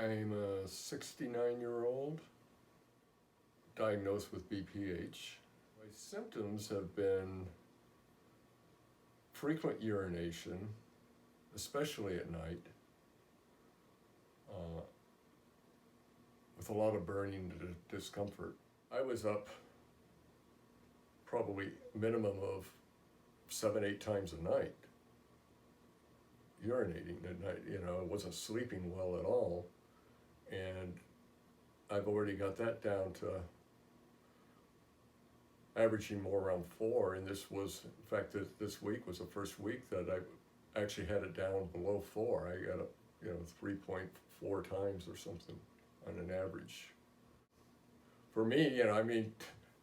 I'm a 69-year-old diagnosed with BPH. My symptoms have been frequent urination, especially at night, with a lot of burning discomfort. I was up probably minimum of 7-8 times a night, urinating at night. I wasn't sleeping well at all, and I've already got that down to averaging more around 4, and this was, in fact, this week was the first week that I actually had it down below 4. I got it, 3.4 times or something on an average. For me,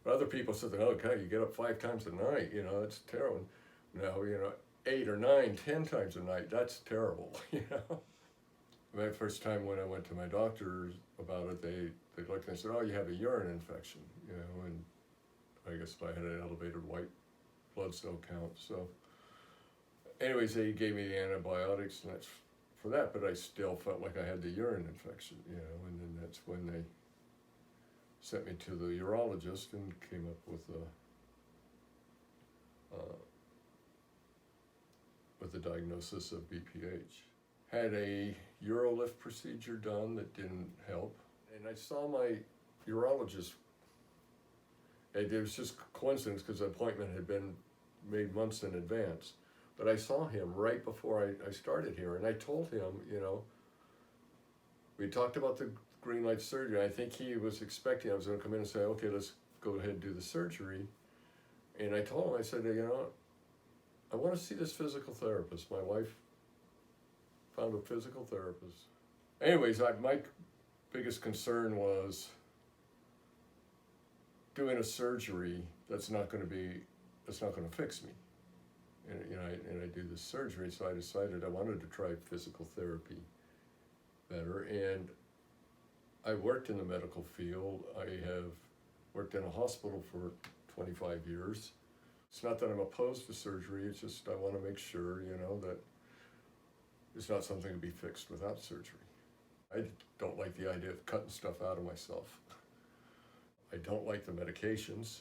other people said, okay, you get up 5 times a night, it's terrible. Now, 8 or 9, 10 times a night, that's terrible, The first time when I went to my doctor about it, they looked and said, oh, you have a urine infection, and I guess I had an elevated white blood cell count. So anyways, they gave me the antibiotics and that's for that, but I still felt like I had the urine infection, and then that's when they sent me to the urologist and came up with the diagnosis of BPH. Had a urolift procedure done that didn't help, and I saw my urologist. It was just coincidence because the appointment had been made months in advance. But I saw him right before I started here, and I told him, we talked about the green light surgery. I think he was expecting I was going to come in and say, okay, let's go ahead and do the surgery. And I told him, I said, I want to see this physical therapist. My wife found a physical therapist. Anyways, my biggest concern was doing a surgery that's not going to fix me. And I do this surgery, so I decided I wanted to try physical therapy better. And I worked in the medical field. I have worked in a hospital for 25 years. It's not that I'm opposed to surgery, it's just I want to make sure, that it's not something to be fixed without surgery. I don't like the idea of cutting stuff out of myself. I don't like the medications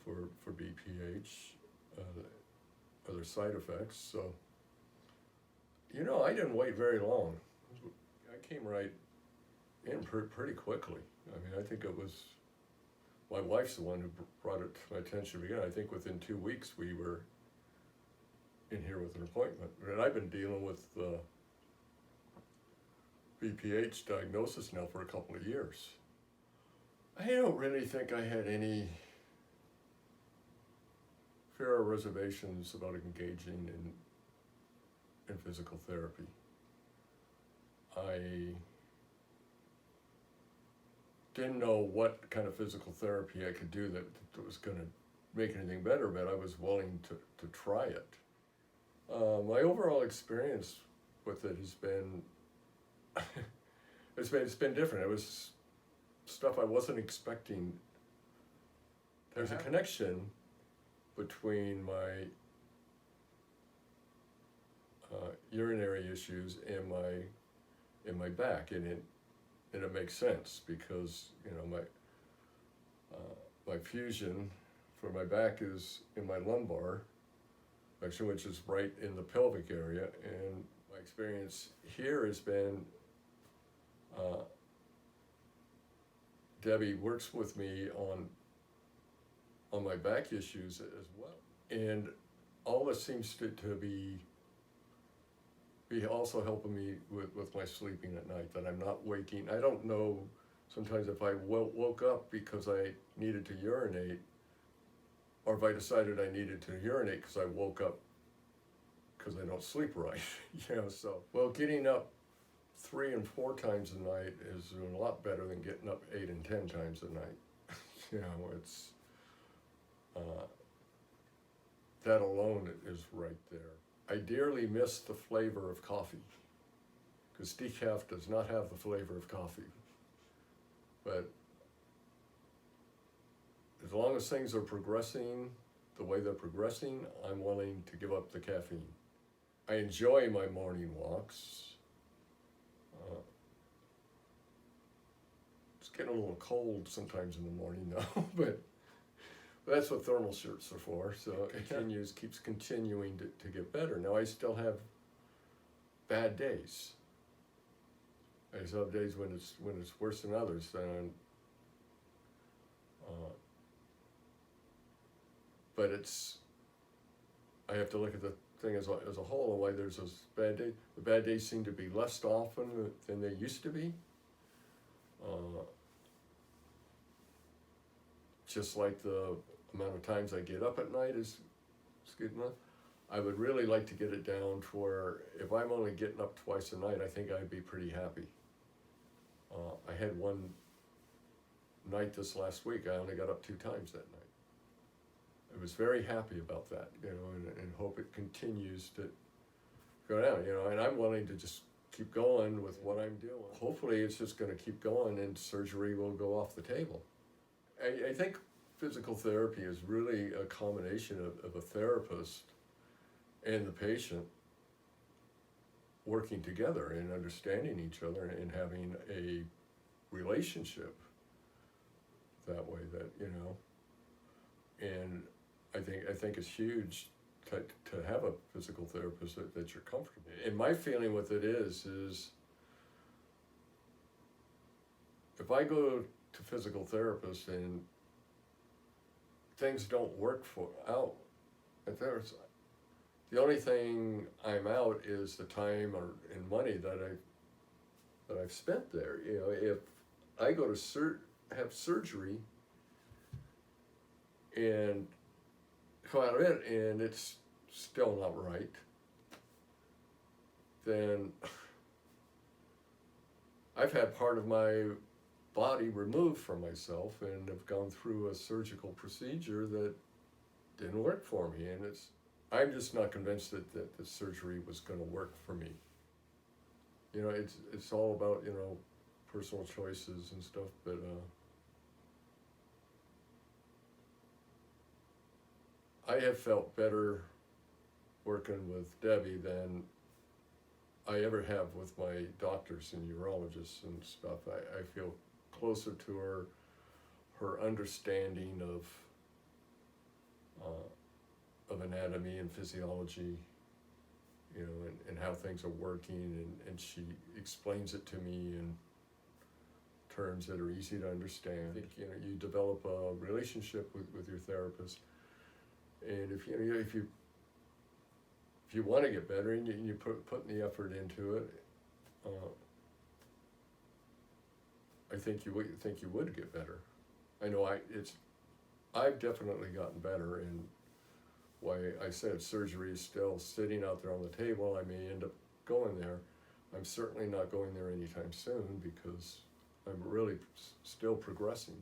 for BPH, other side effects. So, I didn't wait very long. I came right in pretty quickly. I think it was my wife's the one who brought it to my attention again. I think within 2 weeks we were in here with an appointment. And I've been dealing with BPH diagnosis now for a couple of years. I don't really think I had any fear or reservations about engaging in physical therapy. I didn't know what kind of physical therapy I could do that was going to make anything better, but I was willing to try it. My overall experience with it has been, it's been different. It was stuff I wasn't expecting. There's a connection between my urinary issues and my back, and it makes sense because my fusion for my back is in my lumbar, actually, which is right in the pelvic area, and my experience here has been Debbie works with me on my back issues as well, and all this seems to be also helping me with my sleeping at night, that I'm not waking. I don't know sometimes if I woke up because I needed to urinate, or if I decided I needed to urinate because I woke up because I don't sleep right. So, well, getting up 3 and 4 times a night is doing a lot better than getting up 8 and 10 times a night. It's that alone is right there. I dearly miss the flavor of coffee, because decaf does not have the flavor of coffee. But as long as things are progressing the way they're progressing, I'm willing to give up the caffeine. I enjoy my morning walks. It's getting a little cold sometimes in the morning though, but that's what thermal shirts are for. So it keeps continuing to get better. Now I still have bad days. I still have days when it's worse than others. But I have to look at the thing as a whole and why there's those bad days. The bad days seem to be less often than they used to be. Just like the amount of times I get up at night is good enough. I would really like to get it down to where if I'm only getting up twice a night, I think I'd be pretty happy. I had one night this last week, I only got up 2 times that night. I was very happy about that, and hope it continues to go down, and I'm willing to just keep going with what I'm doing. Hopefully it's just going to keep going and surgery will go off the table. I think physical therapy is really a combination of a therapist and the patient working together and understanding each other and having a relationship that way, and I think it's huge to have a physical therapist that you're comfortable with. And my feeling with it is if I go to physical therapists and things don't work out, the only thing I'm out is the time and money that I've spent there. If I go to have surgery and come out of it and it's still not right, then I've had part of my body removed from myself and have gone through a surgical procedure that didn't work for me, and I'm just not convinced that the surgery was going to work for me. It's all about personal choices and stuff, but I have felt better working with Debbie than I ever have with my doctors and urologists and stuff. I feel closer to her understanding of anatomy and physiology, and how things are working, and she explains it to me in terms that are easy to understand. I think you develop a relationship with your therapist, and if you want to get better and you put the effort into it, I think you would get better. I know I've definitely gotten better, and why I said surgery is still sitting out there on the table. I may end up going there. I'm certainly not going there anytime soon because I'm really still progressing.